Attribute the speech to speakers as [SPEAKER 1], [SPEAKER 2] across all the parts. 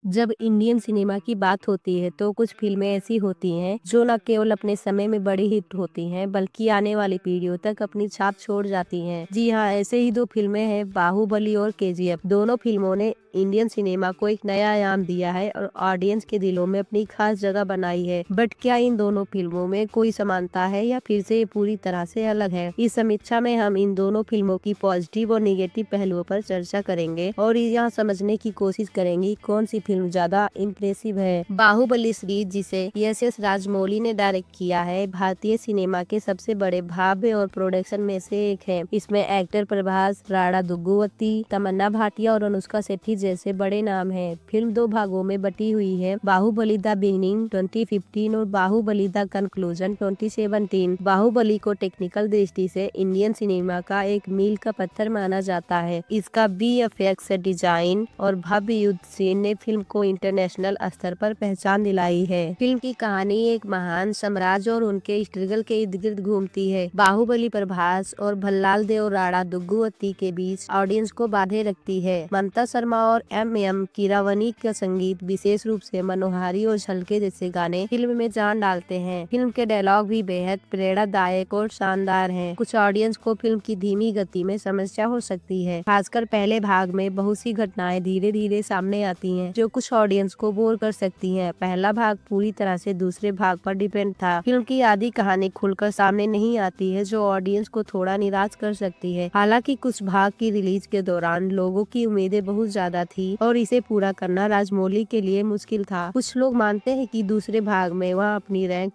[SPEAKER 1] जब Indian cinema की बात होती है तो कुछ फिल्में ऐसी होती हैं जो न केवल अपने समय में बड़ी हिट होती हैं बल्कि आने वाली पीढ़ियों तक अपनी छाप छोड़ जाती हैं। जी हाँ, ऐसे ही दो फिल्में हैं, बाहुबली और केजीएफ। दोनों फिल्मों ने इंडियन सिनेमा को एक नया आयाम दिया है और ऑडियंस के दिलों में अपनी खास जगह बनाई है। बट क्या इन दोनों फिल्मों में कोई समानता है या फिर से ये पूरी तरह से अलग है? इस समीक्षा में हम इन दोनों फिल्मों की पॉजिटिव और निगेटिव पहलुओं पर चर्चा करेंगे और यहाँ समझने की कोशिश करेंगे कौन सी फिल्म ज्यादा इम्प्रेसिव है। बाहुबली सीरीज, जिसे एस राजमौली ने डायरेक्ट किया है, भारतीय सिनेमा के सबसे बड़े भाव्य और प्रोडक्शन में से एक है। इसमें एक्टर प्रभास, राणा दुग्गुवती, तमन्ना भाटिया और अनुष्का शेट्टी जैसे बड़े नाम हैं। फिल्म दो भागों में बटी हुई है, बाहुबली द बिगिनिंग 2015 और बाहुबली द कंक्लूजन 2017। बाहुबली को टेक्निकल दृष्टि से इंडियन सिनेमा का एक मील का पत्थर माना जाता है। इसका VFX डिजाइन और भव्य युद्ध सीन ने फिल्म को इंटरनेशनल स्तर पर पहचान दिलाई है। फिल्म की कहानी एक महान साम्राज्य और उनके स्ट्रगल के इर्द गिर्द घूमती है। बाहुबली प्रभास और भल्लाल देव राणा दुग्गुवती के बीच ऑडियंस को बांधे रखती है। ममता शर्मा और MM कीरावनी का संगीत, विशेष रूप से मनोहारी और झलके जैसे गाने, फिल्म में जान डालते हैं। फिल्म के डायलॉग भी बेहद प्रेरणादायक और शानदार हैं। कुछ ऑडियंस को फिल्म की धीमी गति में समस्या हो सकती है, खासकर पहले भाग में बहुत सी घटनाएं धीरे धीरे सामने आती हैं, जो कुछ ऑडियंस को बोर कर सकती हैं। पहला भाग पूरी तरह से दूसरे भाग पर डिपेंड था। फिल्म की आधी कहानी खुलकर सामने नहीं आती है, जो ऑडियंस को थोड़ा निराश कर सकती है। हालांकि कुछ भाग की रिलीज के दौरान लोगों की उम्मीदें बहुत ज्यादा थी और इसे पूरा करना राजमौली के लिए मुश्किल था। कुछ लोग मानते हैं कि दूसरे भाग में वह अपनी रैंक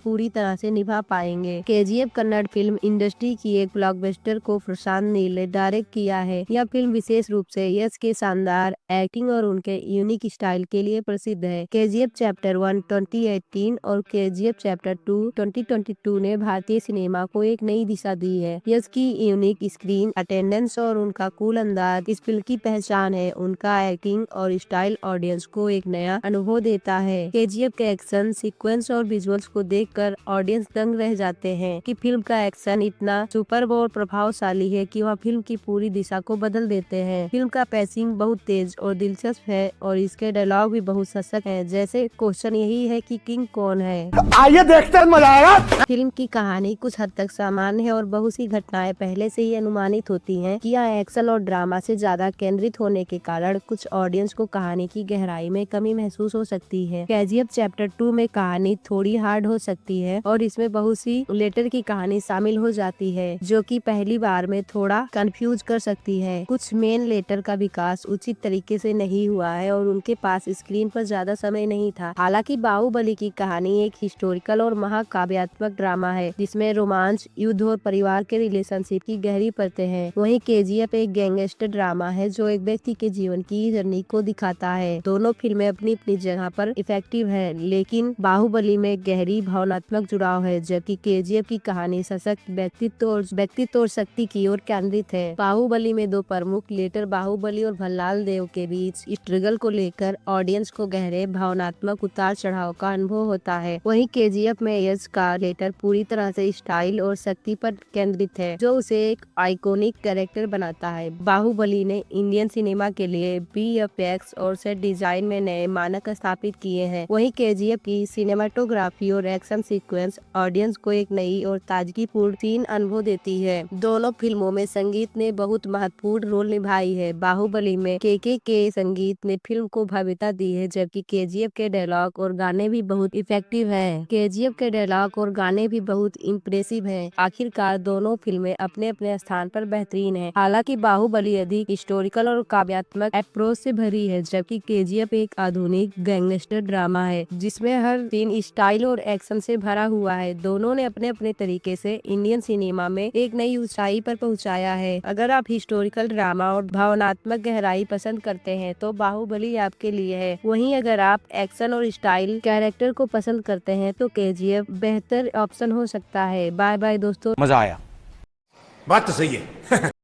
[SPEAKER 1] पूरी तरह से निभा पाएंगे। KGF कन्नड़ फिल्म इंडस्ट्री की एक ब्लॉकबस्टर को प्रशांत नील ने डायरेक्ट किया है। यह फिल्म विशेष रूप से यश के शानदार एक्टिंग और उनके यूनिक स्टाइल के लिए प्रसिद्ध है। KGF चैप्टर 1 2018 और KGF चैप्टर 2 2022 ने भारतीय सिनेमा को एक नई दिशा दी है। यश की यूनिक स्क्रीन अटेंडेंस और उनका कूल अंदाज इस फिल्म की पहचान है। उनका एक्टिंग और स्टाइल ऑडियंस को एक नया अनुभव देता है। KGF के एक्शन सीक्वेंस और विजुअल्स को देखकर ऑडियंस दंग रह जाते हैं कि फिल्म का एक्शन इतना सुपर्ब और प्रभावशाली है कि वह फिल्म की पूरी दिशा को बदल देते हैं। फिल्म का पेसिंग बहुत तेज और दिलचस्प है और इसके डायलॉग भी बहुत सशक्त हैं, जैसे क्वेश्चन यही है कि किंग कौन है।
[SPEAKER 2] आइए देखते हैं, मजा आएगा।
[SPEAKER 1] फिल्म की कहानी कुछ हद तक सामान्य है और बहुत सी घटनाएं पहले से ही अनुमानित होती हैं कि यह एक्शन और ड्रामा से ज्यादा केंद्रित होने के कारण कुछ ऑडियंस को कहानी की गहराई में कमी महसूस हो सकती है। KGF चैप्टर 2 में कहानी थोड़ी हार्ड हो सकती है और इसमें बहुत सी लेटर की कहानी शामिल हो जाती है, जो कि पहली बार में थोड़ा कंफ्यूज कर सकती है। कुछ मेन लेटर का विकास उचित तरीके से नहीं हुआ है और उनके पास स्क्रीन पर ज्यादा समय नहीं था। हालांकि बाहुबली की कहानी एक हिस्टोरिकल और महाकाव्यात्मक ड्रामा है, जिसमें रोमांच, युद्ध और परिवार के रिलेशनशिप की गहरी परतें हैं। वहीं KGF एक गैंगस्टर ड्रामा है जो एक व्यक्ति के जीवन की जर्नी को दिखाता है। दोनों फिल्में अपनी अपनी जगह पर इफेक्टिव है, लेकिन बाहुबली में गहरी भावनात्मक जुड़ाव है, जबकि KGF की कहानी सशक्त व्यक्तित्व और शक्ति की ओर केंद्रित है। बाहुबली में दो प्रमुख लेटर बाहुबली और भल्लाल देव के बीच स्ट्रगल को लेकर ऑडियंस को गहरे भावनात्मक उतार चढ़ाव का अनुभव होता है। वहीं KGF में यश का लेटर पूरी तरह से स्टाइल और शक्ति पर केंद्रित है, जो उसे एक आइकॉनिक कैरेक्टर बनाता है। बाहुबली ने इंडियन सिनेमा के लिए VFX और सेट डिजाइन में नए मानक स्थापित किए हैं। वहीं KGF की सिनेमाटोग्राफी और एक्शन सीक्वेंस ऑडियंस को एक नई और ताजगीपूर्ण सीन अनुभव देती है। दोनों फिल्मों में संगीत ने बहुत महत्वपूर्ण रोल निभाई है। बाहुबली में KK के संगीत ने फिल्म को भव्यता दी है, जबकि KGF के डायलॉग और गाने भी बहुत इफेक्टिव है। KGF के डायलॉग और गाने भी बहुत इम्प्रेसिव हैं। आखिरकार दोनों फिल्में अपने अपने स्थान पर बेहतरीन हैं। हालांकि बाहुबली अधिक हिस्टोरिकल और काव्यात्मक अप्रोच से भरी है, जबकि KGF एक आधुनिक गैंगस्टर ड्रामा है जिसमें हर सीन स्टाइल और एक्शन से भरा हुआ है। दोनों ने अपने अपने तरीके से इंडियन सिनेमा में एक नई ऊंचाई पर पहुंचाया है। अगर आप हिस्टोरिकल ड्रामा और भावनात्मक गहराई पसंद करते हैं तो बाहुबली आपके लिए है। वहीं अगर आप एक्शन और स्टाइल कैरेक्टर को पसंद करते हैं तो KGF बेहतर ऑप्शन हो सकता है। बाय बाय दोस्तों।
[SPEAKER 2] मजा आया। बात तो सही है।